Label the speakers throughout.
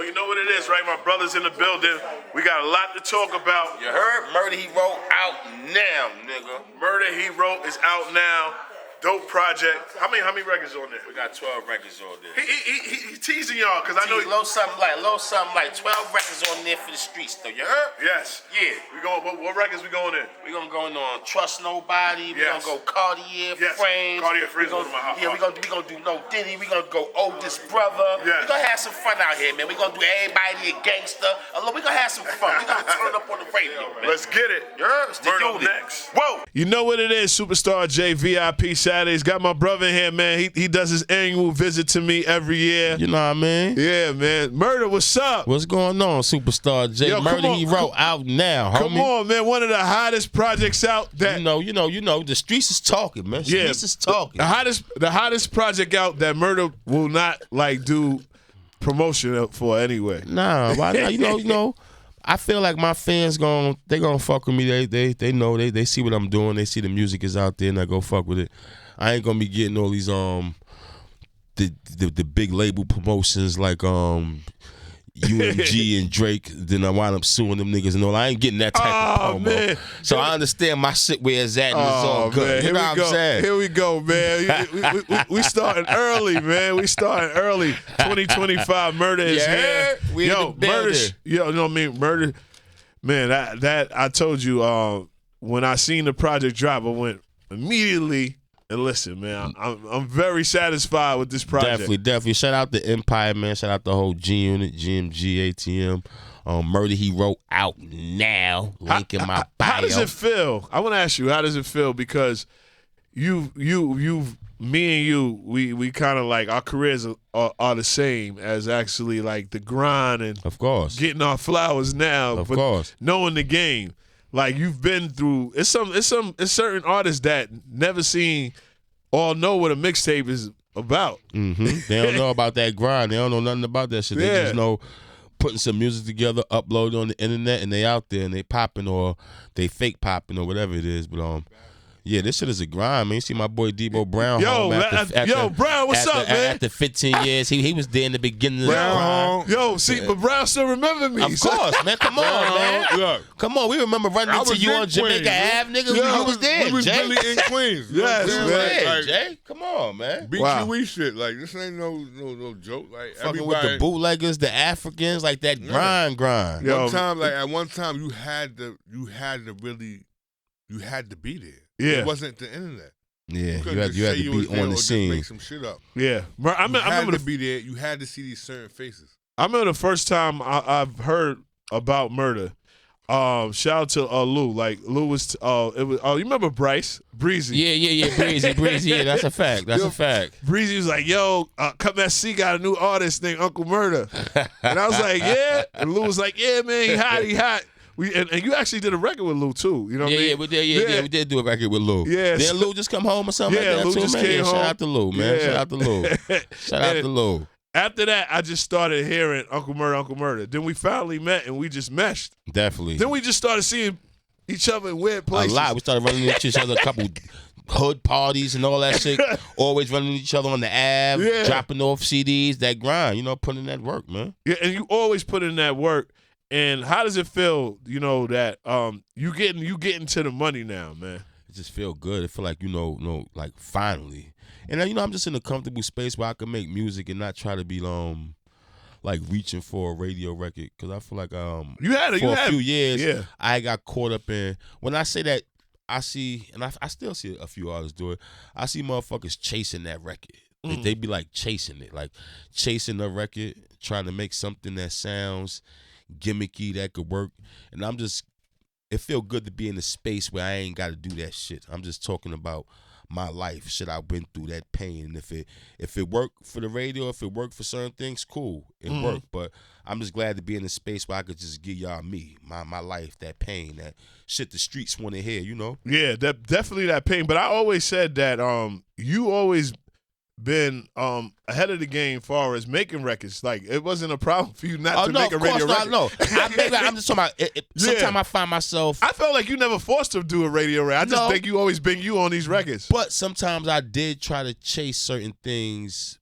Speaker 1: you know what it is, right? My brother's in the building. We got a lot to talk about.
Speaker 2: You heard? Murda He Wrote out now, nigga.
Speaker 1: Murda He Wrote is out now. Dope project. How many records on there?
Speaker 2: We got 12 records on there.
Speaker 1: He teasing y'all because I know
Speaker 2: little something like 12 records on there for the streets though. You heard?
Speaker 1: Yes.
Speaker 2: Yeah.
Speaker 1: We going. What records we going in?
Speaker 2: We gonna go in on Trust Nobody. We
Speaker 1: Yes.
Speaker 2: gonna go Cartier
Speaker 1: Yes.
Speaker 2: Frames.
Speaker 1: Cartier Frames is my
Speaker 2: Yeah, we gonna do No Diddy. We gonna go Oldest Brother.
Speaker 1: Yes.
Speaker 2: We gonna have some fun out here, man. We gonna do Everybody a Gangster. We gonna have some fun. We gonna turn up on the radio, man.
Speaker 1: Let's get it.
Speaker 2: You heard? It's the
Speaker 1: Murda
Speaker 2: unit.
Speaker 1: next.
Speaker 2: Whoa.
Speaker 1: You know what it is, Superstar J VIP Saturdays. Got my brother in here, man. He does his annual visit to me every year.
Speaker 3: You know what I mean?
Speaker 1: Yeah, man. Murda, what's up?
Speaker 3: What's going on, Superstar J?
Speaker 1: Yo,
Speaker 3: Murda He Wrote out now, homie.
Speaker 1: Come on, man. One of the hottest projects out that
Speaker 3: You know, the streets is talking, man. Streets is talking.
Speaker 1: The hottest project out that Murda will not like do promotion for anyway.
Speaker 3: Nah, why not? You know. I feel like my fans they gonna fuck with me. They know they see what I'm doing. They see the music is out there, and I go fuck with it. I ain't gonna be getting all these the big label promotions like UMG and Drake. Then I wind up suing them niggas and all. I ain't getting that type of promo. Man. So I understand my shit where it's at, and it's all good.
Speaker 1: Man.
Speaker 3: You know what I'm saying?
Speaker 1: Here we go, man. we starting early, man. We starting early. 2025, Murda is here. Murda. You know what I mean? Murda. Man, that I told you when I seen the project drop, I went immediately. And listen, man, I'm very satisfied with this project.
Speaker 3: Definitely. Shout out to Empire, man. Shout out the whole G Unit, GMG, ATM. Murda He Wrote out now. Link in my bio.
Speaker 1: How does it feel? I want to ask you, how does it feel? Because me and you, we kind of like our careers are the same as actually like the grind and
Speaker 3: of course
Speaker 1: getting our flowers now.
Speaker 3: Of course,
Speaker 1: knowing the game. Like you've been through, it's certain artists that never seen or know what a mixtape is about.
Speaker 3: Mm-hmm. They don't know about that grind. They don't know nothing about that shit. They just know putting some music together, upload it on the internet, and they out there and they popping or they fake popping or whatever it is. But yeah, this shit is a grind, man. You see my boy Debo Brown.
Speaker 1: Brown, what's up, man?
Speaker 3: After 15 years, he was there in the beginning of the grind.
Speaker 1: But Brown still remember me.
Speaker 3: Of course, man. Come on, man.
Speaker 4: Look,
Speaker 3: come on, we remember running into you on Jamaica Ave, nigga. You was there,
Speaker 4: we was
Speaker 3: Jay.
Speaker 4: really in Queens.
Speaker 1: Yes, man.
Speaker 3: Like, Jay, come on, man.
Speaker 4: BQE shit, like this ain't no joke. Like
Speaker 3: fucking with the bootleggers, the Africans, like that grind.
Speaker 4: At one time, you had to be there.
Speaker 1: Yeah.
Speaker 4: It wasn't the internet.
Speaker 3: Yeah, you had to be on the scene.
Speaker 4: Make some shit up.
Speaker 1: Yeah,
Speaker 4: I remember to be there. You had to see these certain faces.
Speaker 1: I remember the first time I've heard about Murda. Shout out to Lou. Like Lou was, you remember Bryce Breezy?
Speaker 3: Yeah, Breezy. Yeah, that's a fact. That's a fact.
Speaker 1: Breezy was like, "Yo, Come SC got a new artist named Uncle Murda," and I was like, "Yeah," and Lou was like, "Yeah, man, he hot." And you actually did a record with Lou too, you know what I mean?
Speaker 3: We did do a record with Lou.
Speaker 1: Yeah,
Speaker 3: did Lou just come home or something like that
Speaker 1: Lou
Speaker 3: too,
Speaker 1: just
Speaker 3: man?
Speaker 1: came home.
Speaker 3: Shout out to Lou, man.
Speaker 1: Yeah.
Speaker 3: Shout out to Lou. Shout out to Lou.
Speaker 1: After that, I just started hearing Uncle Murda. Then we finally met and we just meshed.
Speaker 3: Definitely.
Speaker 1: Then we just started seeing each other in weird places.
Speaker 3: A lot. We started running into each other, a couple hood parties and all that shit. Always running into each other on the Ave, dropping off CDs, that grind, putting in that work, man.
Speaker 1: Yeah, and you always put in that work. And how does it feel, that you getting to the money now, man?
Speaker 3: It just feel good. It feel like, like finally. And I'm just in a comfortable space where I can make music and not try to be like reaching for a radio record. Cause I feel like for a few years I got caught up in, when I say that, I see, and I still see a few artists do it, I see motherfuckers chasing that record. They be like chasing it, like chasing the record, trying to make something that sounds gimmicky that could work. And it feel good to be in a space where I ain't got to do that shit. I'm just talking about my life, shit I've been through, that pain. And if it worked for the radio, if it worked for certain things, cool, it worked. But I'm just glad to be in a space where I could just give y'all my life, that pain, that shit the streets want to hear,
Speaker 1: Yeah, definitely that pain. But I always said that you always been ahead of the game as far as making records. Like, it wasn't a problem for you not to make a radio record.
Speaker 3: No, I'm just talking about sometimes I find myself,
Speaker 1: I felt like you never forced to do a radio record. I just think you always been you on these records.
Speaker 3: But sometimes I did try to chase certain things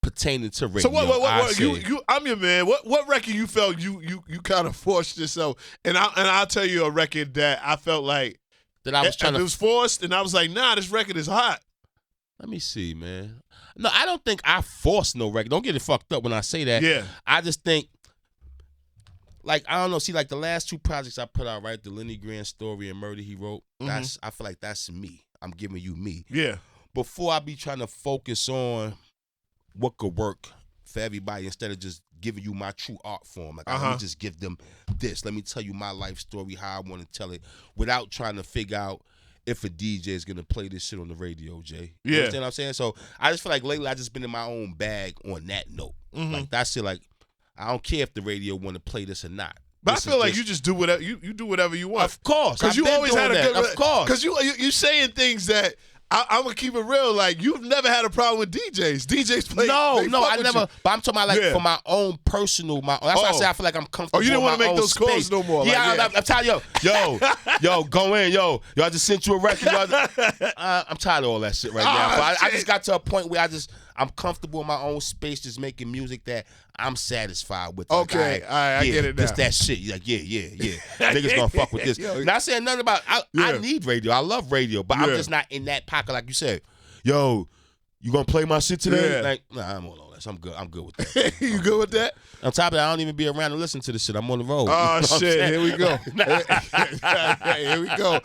Speaker 3: pertaining to radio.
Speaker 1: So what I'm your man. What record you felt you kind of forced yourself? And I'll tell you a record that I felt like
Speaker 3: that I was trying to.
Speaker 1: It was forced, and I was like, nah, this record is hot.
Speaker 3: Let me see, man. No, I don't think I forced no record. Don't get it fucked up when I say that.
Speaker 1: Yeah.
Speaker 3: I just think, like, I don't know. See, like the last 2 projects I put out, right? The Lenny Grant story and Murder he wrote. I feel like that's me. I'm giving you me.
Speaker 1: Yeah.
Speaker 3: Before I be trying to focus on what could work for everybody instead of just giving you my true art form. Like, let me just give them this. Let me tell you my life story, how I want to tell it, without trying to figure out if a DJ is going to play this shit on the radio, Jay. You understand what I'm saying? So I just feel like lately I just been in my own bag on that note. Like, that's it. Like, I don't care if the radio want to play this or not.
Speaker 1: But I feel like you just do whatever you do whatever you want.
Speaker 3: Of course.
Speaker 1: Because you always had a good...
Speaker 3: Of course.
Speaker 1: Because you saying things that... I'm gonna keep it real. Like, you've never had a problem with DJs. DJs play.
Speaker 3: No, I never.
Speaker 1: You.
Speaker 3: But I'm talking about for my own personal. That's why I say I feel like I'm comfortable.
Speaker 1: Oh, you didn't
Speaker 3: want to
Speaker 1: make those calls no more.
Speaker 3: Yeah, I'm tired. Yo, go in, yo. I just sent you a record. I'm tired of all that shit right now. But I just got to a point where I'm comfortable in my own space, just making music that I'm satisfied with.
Speaker 1: Okay, all right, I get it now.
Speaker 3: Just that shit. You're like, yeah. Niggas gonna fuck with this. Not saying nothing about. I need radio. I love radio, but I'm just not in that pocket like you said. Yo, you gonna play my shit today?
Speaker 1: Yeah.
Speaker 3: Like, nah, I'm on all that. I'm good. I'm good with that.
Speaker 1: You good with that?
Speaker 3: On top of that, I don't even be around to listen to this shit. I'm on the road.
Speaker 1: Oh, shit. Here we go. Here we go.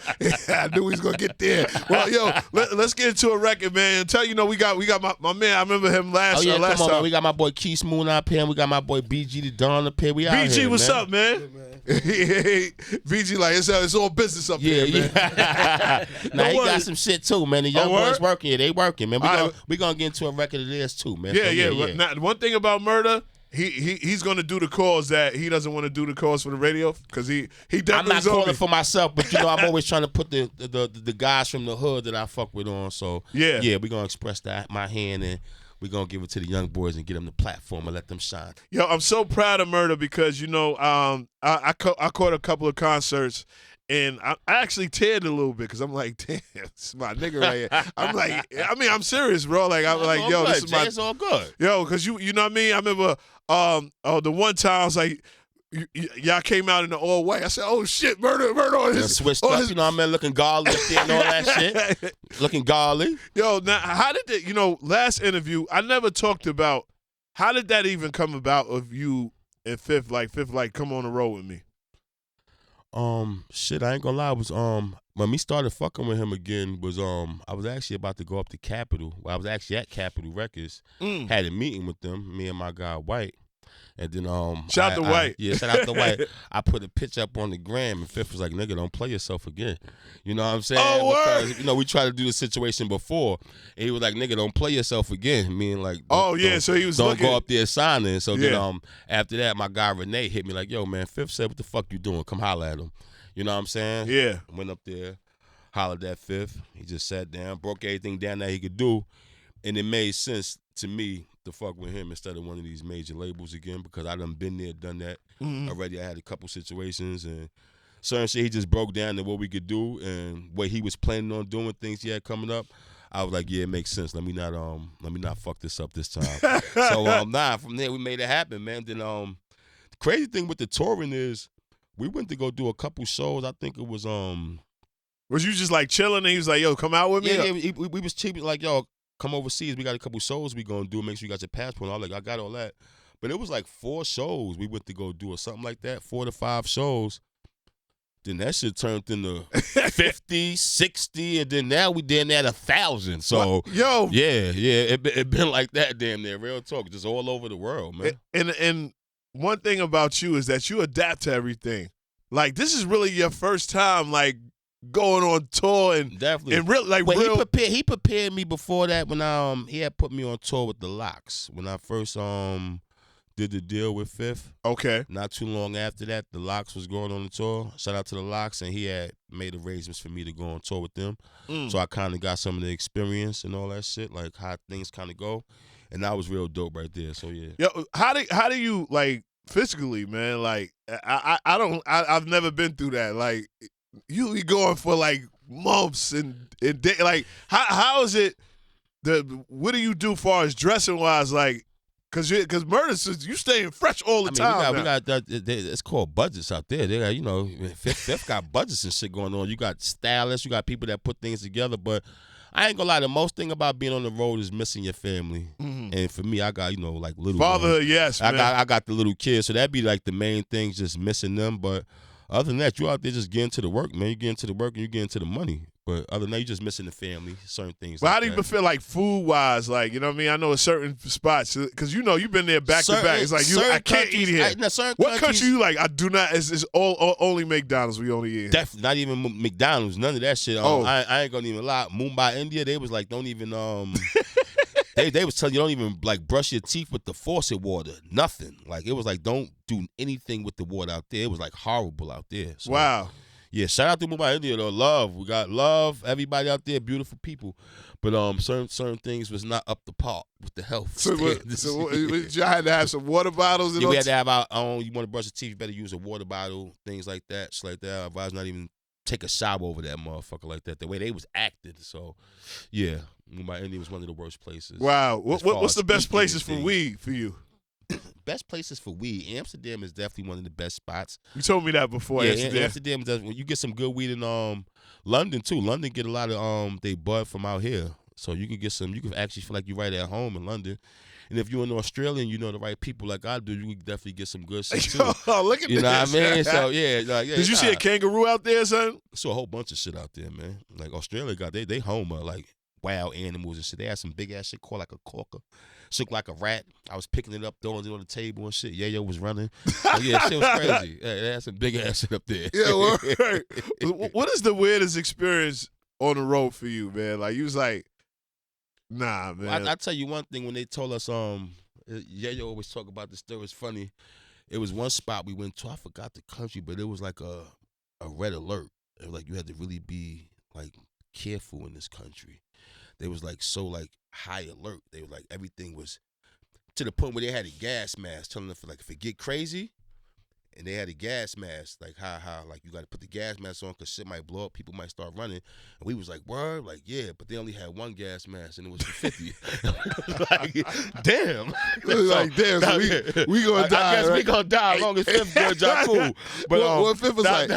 Speaker 1: I knew he was going to get there. Well, yo, let's get into a record, man. Tell you, we got my man. I remember him last time.
Speaker 3: Man. We got my boy Keith Moon up here. We got my boy BG the Don up here. We out
Speaker 1: BG,
Speaker 3: here,
Speaker 1: what's
Speaker 3: man.
Speaker 1: up, man? BG, like, it's all business up there, man.
Speaker 3: Yeah. Nah, he got some shit, too, man. The young boys working. Yeah, they working, man. We gonna get into a record of theirs, too, man.
Speaker 1: Yeah. Now, one thing about Murda, he's going to do the calls that he doesn't want to do the calls for the radio because he definitely.
Speaker 3: I'm not calling for myself, but I'm always trying to put the guys from the hood that I fuck with on. So yeah, we're gonna express my hand and we're gonna give it to the young boys and get them the platform and let them shine.
Speaker 1: Yo, I'm so proud of Murda because I caught a couple of concerts. And I actually teared a little bit because I'm like, damn, this is my nigga right here. I'm like, I'm serious, bro. Like, I'm like, yo, this is my.
Speaker 3: It's all good.
Speaker 1: Yo, because you know what I mean. I remember, the one time I was like, y'all came out in the all white. I said, oh shit, murder on his.
Speaker 3: Switched up, you know what I mean, looking garly up there and all that shit. Looking garly.
Speaker 1: Yo, now how did that? Last interview, I never talked about how did that even come about of you and Fifth, like come on the road with me.
Speaker 3: Shit, I ain't gonna lie. It was when we started fucking with him again was I was actually about to go up to Capitol. Well, I was actually at Capitol Records. Had a meeting with them, me and my guy White. And then
Speaker 1: shout out to White.
Speaker 3: Yeah, shout out to White. I put a picture up on the gram and Fifth was like, nigga, don't play yourself again. You know what I'm saying?
Speaker 1: Oh,
Speaker 3: because, we tried to do the situation before. And he was like, nigga, don't play yourself again. Meaning like
Speaker 1: so he was
Speaker 3: don't go up there signing. So then after that, my guy Renee hit me like, yo, man, Fifth said, what the fuck you doing? Come holler at him. You know what I'm saying?
Speaker 1: Yeah.
Speaker 3: Went up there, hollered at Fifth. He just sat down, broke everything down that he could do. And it made sense to me to fuck with him instead of one of these major labels again because I done been there, done that already. I had a couple situations and certain shit he just broke down to what we could do and what he was planning on doing, things he had coming up. I was like, yeah, it makes sense. Let me not fuck this up this time. So from there we made it happen, man. Then the crazy thing with the touring is we went to go do a couple shows. I think it was
Speaker 1: Was you just like chilling and he was like, yo, come out with me?
Speaker 3: Yeah, we was cheap like, yo, come overseas. We got a couple shows we gonna do. Make sure you got your passport. I was like, I got all that. But it was like 4 shows we went to go do or something like that. 4 to 5 shows. Then that shit turned into 50, 60, and then now we damn at 1,000. So
Speaker 1: yo,
Speaker 3: it been like that damn near. Real talk, just all over the world, man.
Speaker 1: And one thing about you is that you adapt to everything. Like this is really your first time, like. Going on tour and
Speaker 3: definitely
Speaker 1: and real like
Speaker 3: but
Speaker 1: real.
Speaker 3: He prepared me before that when he had put me on tour with the Locks when I first did the deal with Fifth.
Speaker 1: Okay.
Speaker 3: Not too long after that, the Locks was going on the tour. Shout out to the Locks, and he had made arrangements for me to go on tour with them. So I kind of got some of the experience and all that shit, like how things kind of go, and that was real dope right there. So yeah.
Speaker 1: Yo, how do you like physically, man? Like I've never been through that. Like. You be going for like months and day. Like how is it? What do you do far as dressing wise? Like Cause Murda, you staying fresh all the time.
Speaker 3: We got it's called budgets out there. They got, Fifth got budgets and shit going on. You got stylists, you got people that put things together. But I ain't gonna lie, the most thing about being on the road is missing your family. Mm-hmm. And for me, I got, like little
Speaker 1: fatherhood,
Speaker 3: ones.
Speaker 1: yes.
Speaker 3: Man. I got the little kids, so that'd be like the main thing, just missing them. But other than that, you out there just getting to the work, man. You get into the work and you get into the money. But other than that, you just missing the family, certain things.
Speaker 1: But how do you feel like food-wise? Like, you know what I mean? I know certain spots, because you've been there back to back. It's like, I can't eat here. What country you like? I do not, it's only McDonald's we only eat.
Speaker 3: Definitely, not even McDonald's, none of that shit. I ain't gonna even lie. Mumbai, India, they was like, don't even, they was telling you, don't even, like, brush your teeth with the faucet water. Nothing. Like, it was like, don't do anything with the water out there. It was, like, horrible out there. So,
Speaker 1: wow.
Speaker 3: Yeah, shout out to Mumbai, India, though. Love. We got love. Everybody out there, beautiful people. But certain things was not up to par with the health.
Speaker 1: So y'all had to have some water bottles?
Speaker 3: Yeah, we had to have our own. You want to brush your teeth, you better use a water bottle, things like that, shit like that. Otherwise, not even take a shower over that motherfucker like that. The way they was acting. So, yeah, Mumbai, India was one of the worst places.
Speaker 1: Wow. What's the best places for weed for you?
Speaker 3: Best places for weed. Amsterdam is definitely one of the best spots.
Speaker 1: You told me that before.
Speaker 3: Yeah, Amsterdam does. You get some good weed in London too. London get a lot of they bud from out here, so you can get some. You can actually feel like you're right at home in London. And if you're an Australian, you know the right people like I do, you can definitely get some good shit too.
Speaker 1: Oh, look at this.
Speaker 3: You know what I mean? So yeah.
Speaker 1: Did you see a kangaroo out there, son?
Speaker 3: I saw a whole bunch of shit out there, man. Like Australia got they home like wild animals and shit. They had some big ass shit called like a corker. Shook like a rat. I was picking it up, throwing it on the table and shit. Yayo was running. Yeah, shit was crazy. Yeah, they had some big ass shit up there.
Speaker 1: Yeah, well, right. What is the weirdest experience on the road for you, man? Like, you was like, nah, man.
Speaker 3: I tell you one thing, when they told us, Yayo always talk about this story. It's funny. It was one spot we went to. I forgot the country, but it was like a red alert. It was like you had to really be like careful in this country. They was like so like high alert. They were like everything was to the point where they had a gas mask telling them if it get crazy, and they had a gas mask like how like you got to put the gas mask on because shit might blow up, people might start running. And we was like, word, like yeah, but they only had one gas mask and it was for 50. Like damn,
Speaker 1: like damn, so we gonna die.
Speaker 3: I guess we gonna die as long as Fifth good, y'all cool. But
Speaker 1: what Fifth was like,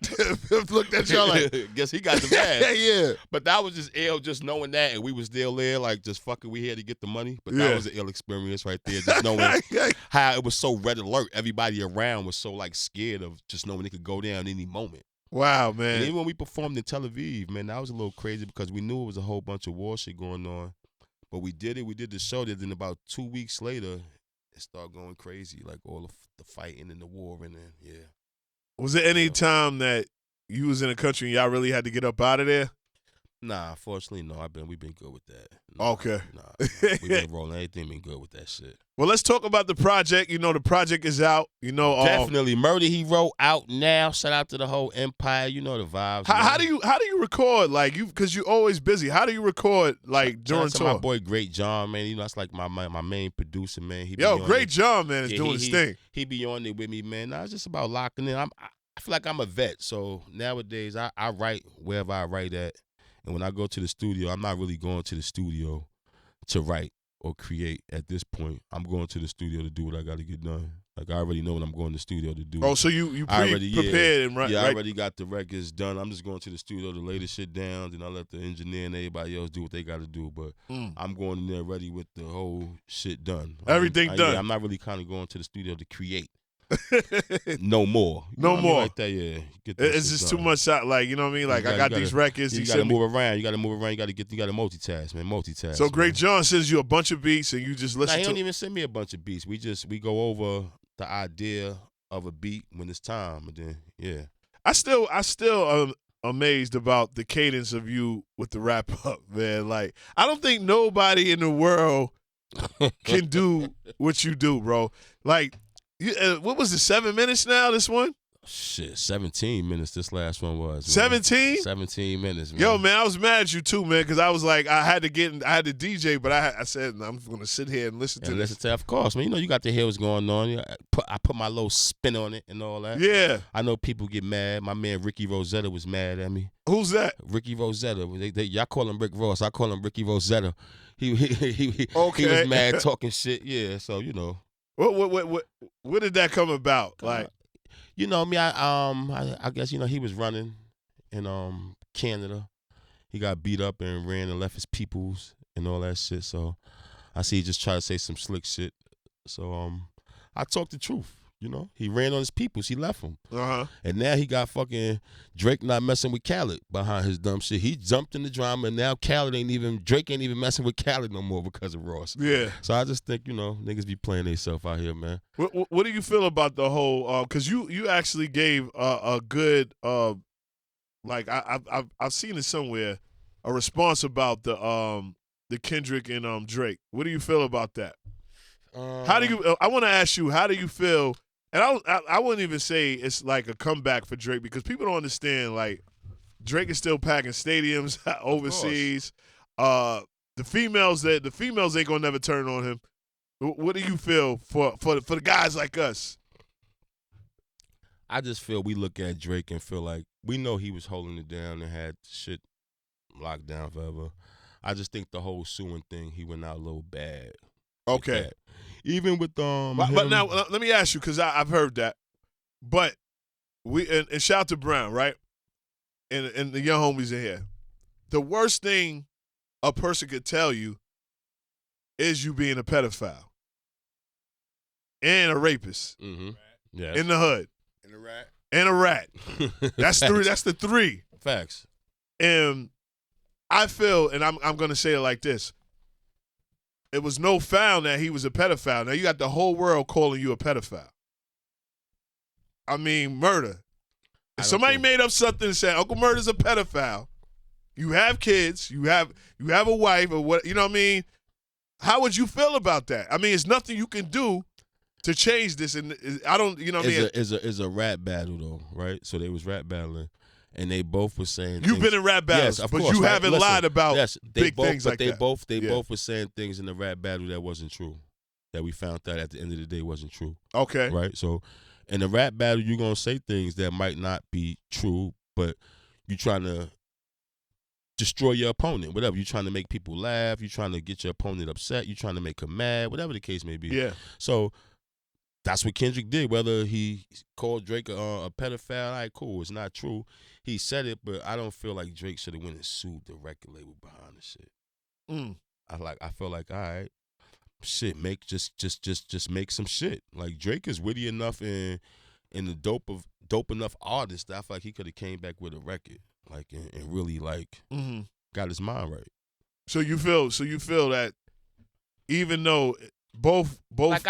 Speaker 1: Fifth looked at y'all like,
Speaker 3: guess he got the mask.
Speaker 1: Yeah.
Speaker 3: But that was just ill, just knowing that, and we was still there, like just fucking. We had to get the money, but that was an ill experience right there. Just knowing how it was so red alert, everybody around was so like scared of just knowing it could go down any moment.
Speaker 1: Wow, man.
Speaker 3: And even when we performed in Tel Aviv, man, that was a little crazy because we knew it was a whole bunch of war shit going on. But we did it. We did the show. Then about 2 weeks later, it started going crazy, like all of the fighting and the war and then yeah.
Speaker 1: Was there any time that you was in a country and y'all really had to get up out of there?
Speaker 3: Nah, fortunately, no. We've been good with that.
Speaker 1: Okay.
Speaker 3: Nah, we've been rolling. Everything been good with that shit.
Speaker 1: Well, let's talk about the project. You know, the project is out. You know,
Speaker 3: definitely Murda He Wrote out now. Shout out to the whole empire. You know the vibes.
Speaker 1: How do you record? Like because you always busy. How do you record like during tour?
Speaker 3: My boy Great John, man. You know that's like my main producer, man.
Speaker 1: Great John, man, is doing his thing.
Speaker 3: He be on there with me, man. Nah, it's just about locking in. I feel like I'm a vet, so nowadays I write wherever I write at. And when I go to the studio, I'm not really going to the studio to write or create at this point. I'm going to the studio to do what I got to get done. Like, I already know what I'm going to the studio to do.
Speaker 1: Oh, so you prepared and right?
Speaker 3: Yeah, I already got the records done. I'm just going to the studio to lay the shit down, then I let the engineer and everybody else do what they got to do. But I'm going in there ready with the whole shit done.
Speaker 1: Everything done.
Speaker 3: Yeah, I'm not really kind of going to the studio to create. No more.
Speaker 1: No more.
Speaker 3: Like that, yeah.
Speaker 1: It's just too much shot. Like, you know what I mean? Like, I got these records.
Speaker 3: You got to move around. You got to multitask, man. Multitask.
Speaker 1: So, Great John sends you a bunch of beats and you just listen to
Speaker 3: he don't even send me a bunch of beats. We go over the idea of a beat when it's time. And then, yeah. I still
Speaker 1: am amazed about the cadence of you with the wrap up, man. Like, I don't think nobody in the world can do what you do, bro. Like, what was it, 7 minutes now, this one?
Speaker 3: Shit, 17 minutes this last one was.
Speaker 1: 17?
Speaker 3: 17 minutes, man.
Speaker 1: Yo, man, I was mad at you too, man, because I was like, I had to DJ, but I said, I'm going to sit here and listen to this.
Speaker 3: Of course, man. You know, you got to hear what's going on. I put my little spin on it and all that.
Speaker 1: Yeah.
Speaker 3: I know people get mad. My man Ricky Rosetta was mad at me.
Speaker 1: Who's that?
Speaker 3: Ricky Rosetta. Y'all call him Rick Ross. I call him Ricky Rosetta. He
Speaker 1: okay.
Speaker 3: He was mad talking shit. Yeah, so you know.
Speaker 1: What did that come about? Like,
Speaker 3: you know me. I guess he was running in Canada. He got beat up and ran and left his peoples and all that shit. So I see he just tried to say some slick shit. So I talked the truth. You know, he ran on his peoples. He left them. And now he got fucking Drake not messing with Khaled behind his dumb shit. He jumped in the drama, and now Drake ain't even messing with Khaled no more because of Ross.
Speaker 1: Yeah.
Speaker 3: So I just think, niggas be playing themselves out here, man.
Speaker 1: What do you feel about the whole? Because you actually gave a good like I've seen it somewhere, a response about the Kendrick and Drake. What do you feel about that? How do you? I want to ask you, how do you feel? And I wouldn't even say it's like a comeback for Drake, because people don't understand, like, Drake is still packing stadiums overseas. The females ain't gonna never turn on him. What do you feel for the guys like us?
Speaker 3: I just feel we look at Drake and feel like we know he was holding it down and had shit locked down forever. I just think the whole suing thing, he went out a little bad.
Speaker 1: Okay.
Speaker 3: Even with
Speaker 1: but now let me ask you, because I've heard that, but and shout out to Brown, right, and the young homies in here. The worst thing a person could tell you is you being a pedophile and a rapist.
Speaker 3: Mm-hmm. Yeah.
Speaker 1: In the hood.
Speaker 4: And a rat.
Speaker 1: That's three. That's the three.
Speaker 3: Facts.
Speaker 1: And I feel, and I'm gonna say it like this. It was no found that he was a pedophile. Now you got the whole world calling you a pedophile. I mean, murder. If somebody made up something and said Uncle Murda's a pedophile, you have kids, you have a wife, or what? You know what I mean? How would you feel about that? I mean, it's nothing you can do to change this, and I don't. You know what I mean?
Speaker 3: It's a rap battle though, right? So they was rap battling. And they both were saying
Speaker 1: you've been in rap battles,
Speaker 3: yes,
Speaker 1: but
Speaker 3: course,
Speaker 1: you haven't lied about big
Speaker 3: both,
Speaker 1: things
Speaker 3: but
Speaker 1: like
Speaker 3: they
Speaker 1: that.
Speaker 3: They both were saying things in the rap battle that wasn't true, that we found out at the end of the day wasn't true.
Speaker 1: Okay,
Speaker 3: right. So in the rap battle, you're gonna say things that might not be true, but you're trying to destroy your opponent. Whatever, you're trying to make people laugh, you're trying to get your opponent upset, you're trying to make him mad, whatever the case may be.
Speaker 1: Yeah.
Speaker 3: So that's what Kendrick did. Whether he called Drake a pedophile, all right, cool. It's not true. He said it, but I don't feel like Drake should have went and sued the record label behind the shit. I feel like, all right, shit, just make some shit. Like, Drake is witty enough and the dope enough artist that I feel like he could have came back with a record, like, and really like got his mind right.
Speaker 1: So you feel that even though both
Speaker 3: like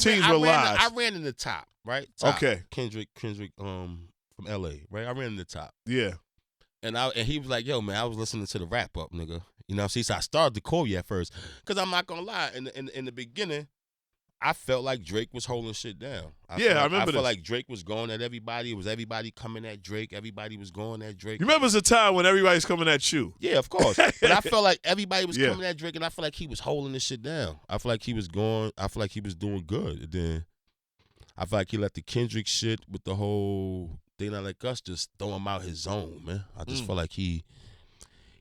Speaker 1: teams were lies.
Speaker 3: I ran in the top, right? Top.
Speaker 1: Okay.
Speaker 3: Kendrick from LA, right? I ran in the top.
Speaker 1: Yeah.
Speaker 3: And he was like, yo, man, I was listening to the wrap up, nigga. You know, see, so I started to call you at first. Because I'm not gonna lie, in the beginning, I felt like Drake was holding shit down. I felt like Drake was going at everybody. It was everybody coming at Drake. Everybody was going at Drake.
Speaker 1: You remember it's a time when everybo's coming at you.
Speaker 3: Yeah, of course. But I felt like everybody was coming at Drake, and I felt like he was holding this shit down. I feel like he was doing good. And then I feel like he let the Kendrick shit with the whole They Not Like Us just throw him out his zone, man. I just felt like he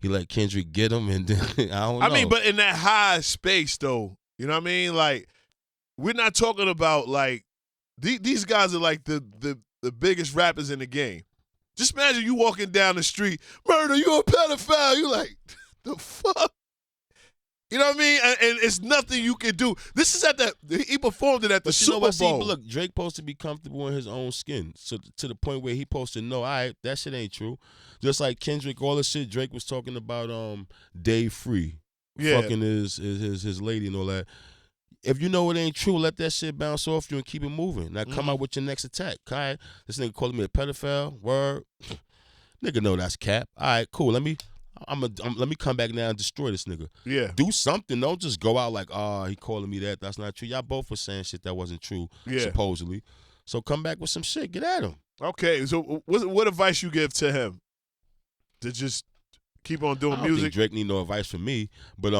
Speaker 3: let Kendrick get him, and then I don't know.
Speaker 1: I mean, but in that high space, though, you know what I mean? Like, we're not talking about, like, these guys are like the biggest rappers in the game. Just imagine you walking down the street, Murda, you a pedophile. You like, the fuck? You know what I mean? And it's nothing you can do. This is he performed it at the Super Bowl.
Speaker 3: See, but look, Drake supposed to be comfortable in his own skin. So to the point where he supposed to know, all right, that shit ain't true. Just like Kendrick, all the shit Drake was talking about Dave Free. Fucking his lady and all that. If you know it ain't true, let that shit bounce off you and keep it moving. Now come out with your next attack. All right, this nigga calling me a pedophile. Word. Nigga know that's cap. All right, cool. Let me come back now and destroy this nigga.
Speaker 1: Yeah.
Speaker 3: Do something. Don't just go out like, he calling me that. That's not true. Y'all both were saying shit that wasn't true, supposedly. So come back with some shit. Get at him.
Speaker 1: Okay, so what advice you give to him to just keep on doing
Speaker 3: I don't
Speaker 1: music?
Speaker 3: think Drake need no advice from me, but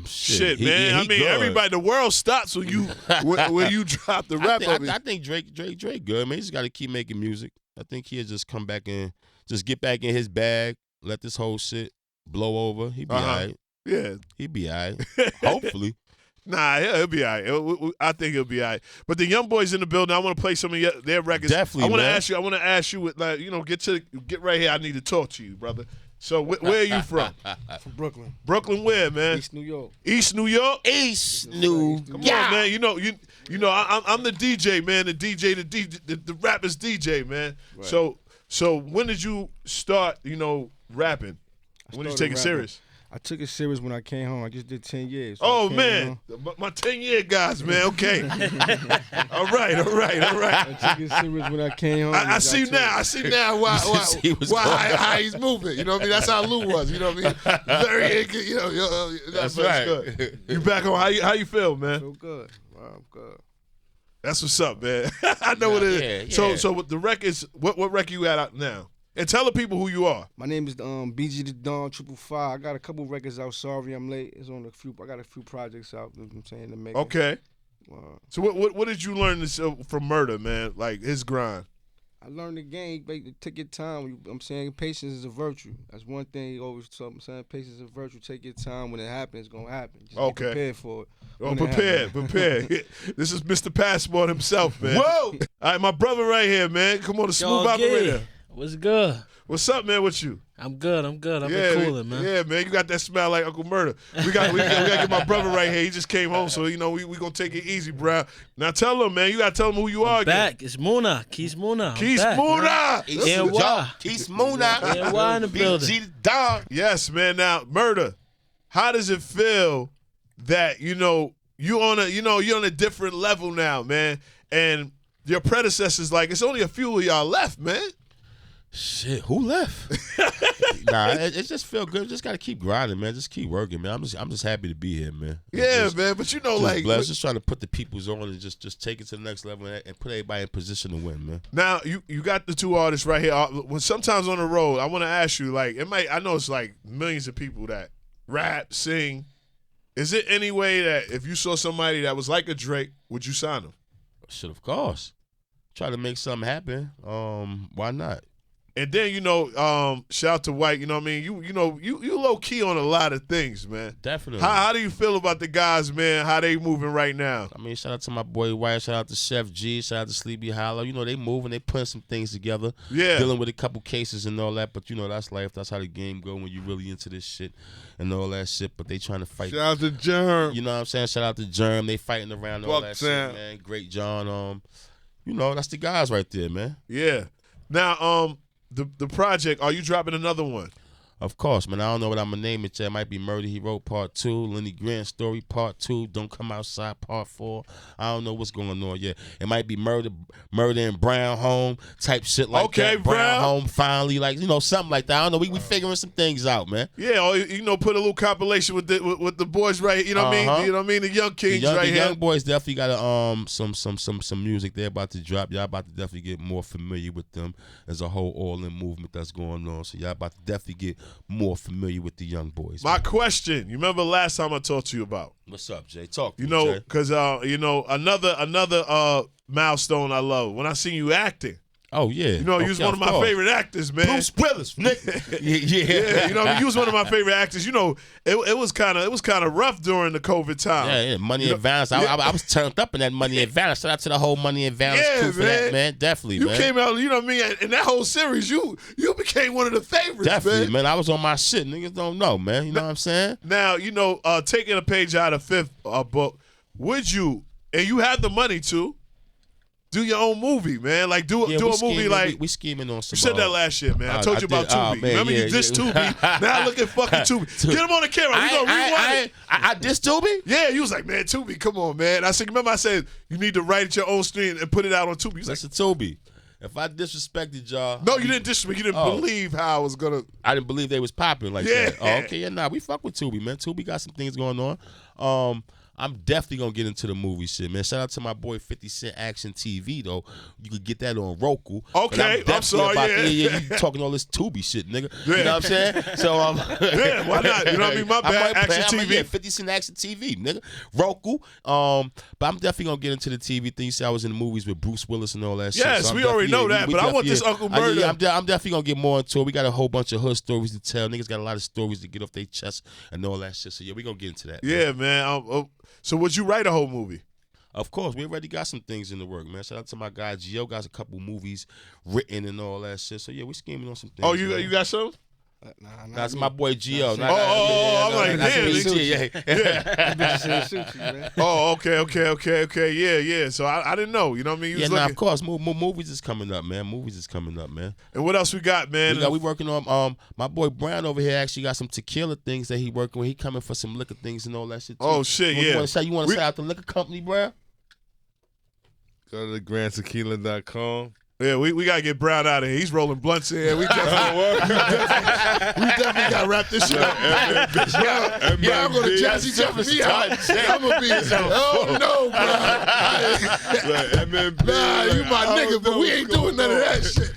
Speaker 1: shit, man. I mean,
Speaker 3: good.
Speaker 1: Everybody, the world stops when you when you drop the rap.
Speaker 3: I think Drake good, man. He just got to keep making music. I think he'll just come back and just get back in his bag, let this whole shit blow over. He be all right.
Speaker 1: Yeah,
Speaker 3: he be all right. Hopefully.
Speaker 1: Nah, he'll be all right. I think he'll be all right. But the young boys in the building, I want to play some of their records.
Speaker 3: Definitely,
Speaker 1: I want to ask you, like, get right here. I need to talk to you, brother. So where are you from?
Speaker 5: From Brooklyn.
Speaker 1: Brooklyn, where, man?
Speaker 5: East New York.
Speaker 1: East New York.
Speaker 3: East New York.
Speaker 1: Come on, man. I'm the DJ, man. The rapper's DJ, man. Right. So when did you start, rapping? When did you take it serious?
Speaker 5: I took it serious when I came home. I just did 10 years.
Speaker 1: So man, my 10-year guys, man. Okay. all right.
Speaker 5: I took it serious when I came home.
Speaker 1: I see now why how he's moving. You know what I mean? That's how Lou was. You know what I mean? Very, that's right. Good. You back on? How you feel, man?
Speaker 5: I feel good. Wow, I'm good.
Speaker 1: That's what's up, man. I know what it is. Yeah. So with the records, what record you got out now? And tell the people who you are.
Speaker 5: My name is BG the Dawn 555. I got a couple records out. Sorry I'm late. I got a few projects out. You know what I'm saying, to make.
Speaker 1: Okay. So what did you learn from Murda, man? Like his grind.
Speaker 5: I learned the game. Take your time. I'm saying patience is a virtue. That's one thing he always told me. I'm saying patience is a virtue. Take your time. When it happens, it's gonna happen. Just be prepared for it.
Speaker 1: Prepared. This is Mr. Passport himself, man. Whoa! All right, my brother right here, man. Come on, the smooth operator.
Speaker 6: What's good?
Speaker 1: What's up, man, with you?
Speaker 6: I'm good. I've been cooling, man.
Speaker 1: Yeah, man. You got that smell like Uncle Murda. We got to get my brother right here. He just came home, so, we going to take it easy, bro. Now tell him, man. You got to tell him who you are again.
Speaker 6: Back. It's Muna. Keith Muna.
Speaker 1: Keith Muna.
Speaker 3: Keith Muna.
Speaker 6: NY in the building.
Speaker 3: BG the Dog.
Speaker 1: Yes, man. Now, Murda, how does it feel that, you're on a different level now, man, and your predecessors, like, it's only a few of y'all left, man.
Speaker 3: Shit, who left? Nah, it just feel good. Just gotta keep grinding, man. Just keep working, man. I'm just happy to be here, man.
Speaker 1: Man. But
Speaker 3: just trying to put the peoples on and just take it to the next level and put everybody in position to win, man.
Speaker 1: Now you got the two artists right here. When sometimes on the road, I want to ask you, like, I know it's like millions of people that rap, sing. Is it any way that if you saw somebody that was like a Drake, would you sign them?
Speaker 3: Shit, of course. Try to make something happen. Why not?
Speaker 1: And then, shout out to White, you know what I mean? You low key on a lot of things, man.
Speaker 3: Definitely.
Speaker 1: How do you feel about the guys, man? How they moving right now?
Speaker 3: I mean, shout out to my boy White, shout out to Chef G, shout out to Sleepy Hollow. They moving, they putting some things together.
Speaker 1: Yeah.
Speaker 3: Dealing with a couple cases and all that, but that's life. That's how the game go when you really into this shit and all that shit. But they trying to fight.
Speaker 1: Shout out to Germ.
Speaker 3: You know what I'm saying? Shout out to Germ. They fighting around all that shit, man. Great John. That's the guys right there, man.
Speaker 1: Yeah. Now, the project, are you dropping another one?
Speaker 3: Of course, man. I don't know what I'm going to name it yet. It might be Murda He Wrote Part 2, Lenny Grant Story Part 2, Don't Come Outside Part 4. I don't know what's going on yet. It might be Murda in Brown Home type shit like that. Okay, Brown Home finally, like, something like that. I don't know. We figuring some things out, man.
Speaker 1: Yeah, or, put a little compilation with the boys right, you know what I mean? You know what I mean? The young kings right here.
Speaker 3: The young boys definitely got some music they're about to drop. Y'all about to definitely get more familiar with them as a whole all-in movement that's going on. So y'all about to definitely get more familiar with the young boys.
Speaker 1: My question, you remember last time I talked to you about?
Speaker 3: What's up, Jay? Talk to me, Jay.
Speaker 1: Because, another milestone I love, when I seen you acting.
Speaker 3: Oh, yeah.
Speaker 1: You was one of my favorite actors, man.
Speaker 3: Bruce Willis, nigga.
Speaker 1: Yeah, you was one of my favorite actors. It was kind of rough during the COVID time.
Speaker 3: Yeah, Money and Violence. I was turned up in that Money and Violence. Shout out to the whole Money and Violence crew for that, man. Definitely,
Speaker 1: man. You came out, you know what I mean? In that whole series, you became one of the favorites,
Speaker 3: definitely, man. I was on my shit. Niggas don't know, man. You know what I'm saying?
Speaker 1: Now, taking a page out of Fifth book, would you, and you have the money to, do your own movie, man. Like, do a movie like...
Speaker 3: We scheming on some...
Speaker 1: You said that last year, man. I told you about Tubi. Remember you dissed Tubi? Now look at fucking Tubi. Get him on the camera. We gonna rewind it.
Speaker 3: I dissed Tubi?
Speaker 1: Yeah, you was like, man, Tubi, come on, man. I said, you need to write it your own stream and put it out on Tubi.
Speaker 3: Listen, Tubi. If I disrespected y'all...
Speaker 1: No, you didn't disrespect. You didn't believe how I was going to...
Speaker 3: I didn't believe they was popping like that. Oh, okay, we fuck with Tubi, man. Tubi got some things going on. I'm definitely gonna get into the movie shit, man. Shout out to my boy 50 Cent Action TV though. You could get that on Roku.
Speaker 1: Okay, I'm sorry.
Speaker 3: You talking all this Tubi shit, nigga. Yeah. You know what I'm saying? So
Speaker 1: yeah, why not? You know what I mean? My bad. Action TV.
Speaker 3: 50 Cent Action TV, nigga. Roku. But I'm definitely gonna get into the TV thing. You see, I was in the movies with Bruce Willis and all that shit.
Speaker 1: Yes, so we already know that. But I want this Uncle Murda.
Speaker 3: I'm definitely gonna get more into it. We got a whole bunch of hood stories to tell. Niggas got a lot of stories to get off their chest and all that shit. So yeah, we gonna get into that.
Speaker 1: Yeah, man. So would you write a whole movie?
Speaker 3: Of course, we already got some things in the work, man. Shout out to my guy Gio, got a couple movies written and all that shit. So yeah, we scheming on some things.
Speaker 1: Oh, you got some?
Speaker 3: Nah, that's my boy Gio.
Speaker 1: I'm like, damn. Oh, okay. Yeah. So I didn't know. You know what I mean?
Speaker 3: Of course. Movies is coming up, man.
Speaker 1: And what else we got, man?
Speaker 3: We working on. My boy Brown over here actually got some tequila things that he working with. He coming for some liquor things and all that shit too.
Speaker 1: Oh shit,
Speaker 3: You want to shout out the liquor company, Brown?
Speaker 4: Go to grandtequila.com.
Speaker 1: Yeah, we gotta get Brown out of here. He's rolling blunts in here. We definitely gotta wrap this shit up. Yeah, I'm gonna Jazzy Jefferson. I'm gonna be oh no, bro. Nah, you my nigga, but we ain't doing none of that shit.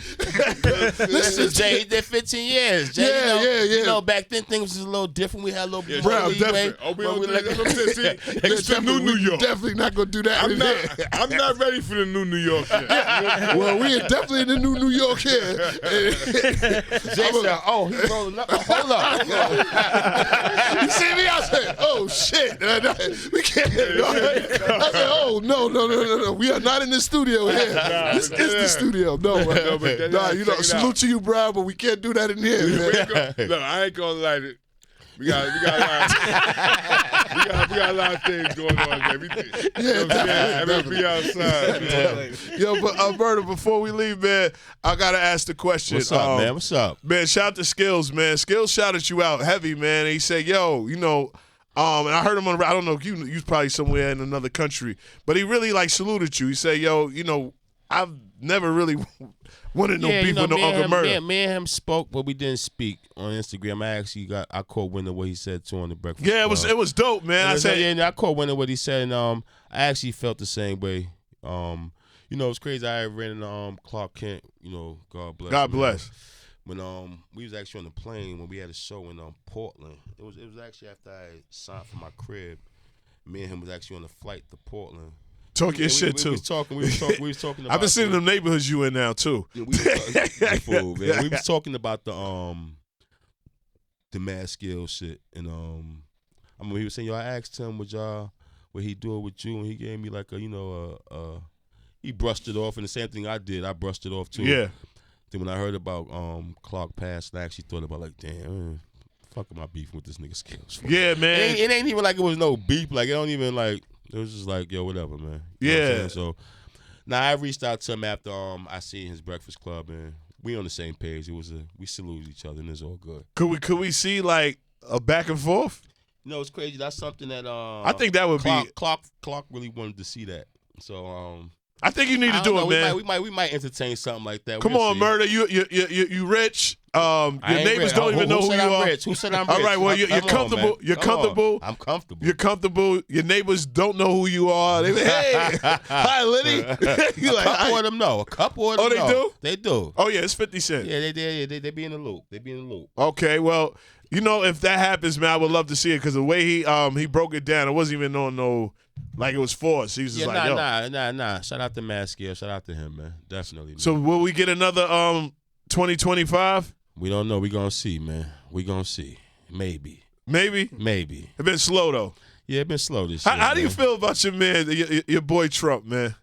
Speaker 3: Listen, Jay, he did 15 years. Jay,
Speaker 1: yeah.
Speaker 3: You know, back then things was a little different. We had a little bit
Speaker 1: Brown,
Speaker 3: definitely.
Speaker 4: It's the new New York.
Speaker 1: Definitely not gonna do that.
Speaker 4: I'm not ready for the new New York yet.
Speaker 1: Well, we are definitely in the new New York here.
Speaker 3: Jay said, "Oh, he's rolling up. Hold up."
Speaker 1: You see me? I said, "Oh shit, we can't." I said, "Oh no. We are not in the studio here. This is the studio. No, you know, salute to you, Brown, but we can't do that in here, man."
Speaker 4: No, I ain't gonna light it. We got a lot of things going on there. Everything outside. Man.
Speaker 1: Yo, but Murda, before we leave, man, I gotta ask the question.
Speaker 3: What's up, man? What's up?
Speaker 1: Man, shout out to Skills, man. Skills shouted you out heavy, man. And he said, yo, you know, and I heard him on, I don't know if you was probably somewhere in another country, but he really like saluted you. He said, yo, you know, I've never really wanted no beef with no Uncle Murda.
Speaker 3: Me and him spoke, but we didn't speak on Instagram. I caught wind of what he said too on the breakfast.
Speaker 1: Yeah, it was dope, man.
Speaker 3: I caught wind of what he said, and I actually felt the same way. You know, it's crazy. I ran into Clark Kent. You know, God bless.
Speaker 1: God bless.
Speaker 3: When we was actually on the plane when we had a show in Portland. It was actually after I signed for my crib. Me and him was actually on a flight to Portland.
Speaker 1: Talk your shit too.
Speaker 3: We was talking about.
Speaker 1: I've been seeing them neighborhoods you in now too.
Speaker 3: Yeah, we was talking about the mad skill shit, and I mean, he was saying, yo, I asked him would he do it with you, and he gave me like he brushed it off, and the same thing I did, I brushed it off too.
Speaker 1: Yeah.
Speaker 3: Then when I heard about Clark passed, I actually thought about like, damn, fuck am I beefing with this nigga Skills for?
Speaker 1: Yeah, man.
Speaker 3: It ain't even like it was no beef. Like it don't even like. It was just like, yo, whatever, man. You know what I'm saying? So now I reached out to him after I seen his Breakfast Club, and we on the same page. We saluted each other, and it's all good.
Speaker 1: Could we see like a back and forth?
Speaker 3: You know, it's crazy. That's something that
Speaker 1: I think that would
Speaker 3: Clark really wanted to see that. So
Speaker 1: I think you need to do it, man.
Speaker 3: We might entertain something like that.
Speaker 1: Come on, Murda. You rich. Your neighbors don't even know who you are.
Speaker 3: Rich? Who said I'm rich?
Speaker 1: All right, well, you're comfortable. You're comfortable.
Speaker 3: I'm comfortable.
Speaker 1: You're comfortable. Your neighbors don't know who you are. They hey, hi, Liddy.
Speaker 3: A couple of them know. A couple of them know.
Speaker 1: Oh, they do?
Speaker 3: They do.
Speaker 1: Oh, yeah, it's 50 Cent.
Speaker 3: Yeah, they be in the loop.
Speaker 1: Okay, well, you know, if that happens, man, I would love to see it because the way he broke it down, it wasn't even on no, like it was forced. He was just like, yo.
Speaker 3: Nah. Shout out to Maskill. Shout out to him, man. Definitely. Man.
Speaker 1: So will we get another 2025?
Speaker 3: We don't know. We gonna see, man. We gonna see. Maybe.
Speaker 1: It been slow though.
Speaker 3: Yeah, it been slow this year.
Speaker 1: How do you feel about your man, your boy Trump, man?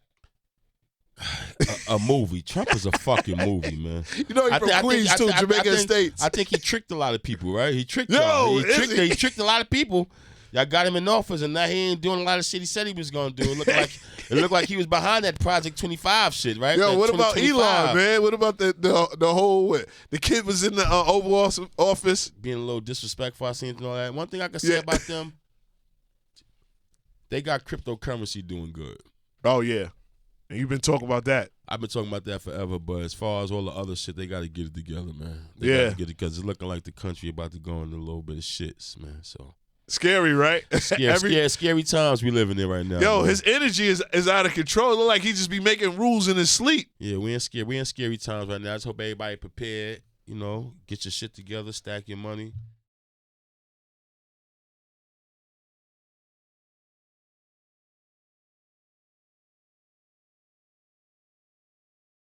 Speaker 3: A movie. Trump is a fucking movie, man.
Speaker 1: You know he's from Queens too, Jamaica Estates.
Speaker 3: I think he tricked a lot of people, right? He tricked y'all. He tricked a lot of people. Y'all got him in office, and now he ain't doing a lot of shit he said he was gonna do. It looked like he was behind that Project 25 shit, right?
Speaker 1: Yo, what about Elon, man? What about the whole the kid was in the Oval Office
Speaker 3: being a little disrespectful, I seen and all that. One thing I can say about them, they got cryptocurrency doing good.
Speaker 1: Oh yeah, and you've been talking about that.
Speaker 3: I've been talking about that forever, but as far as all the other shit, they got to get it together, man. They got to get it because it's looking like the country about to go into a little bit of shits, man. So.
Speaker 1: Scary, right?
Speaker 3: Scary times we living in right now.
Speaker 1: Yo, his energy is out of control. It look like he just be making rules in his sleep.
Speaker 3: Yeah, we in scary times right now. I just hope everybody prepared. You know, get your shit together, stack your money.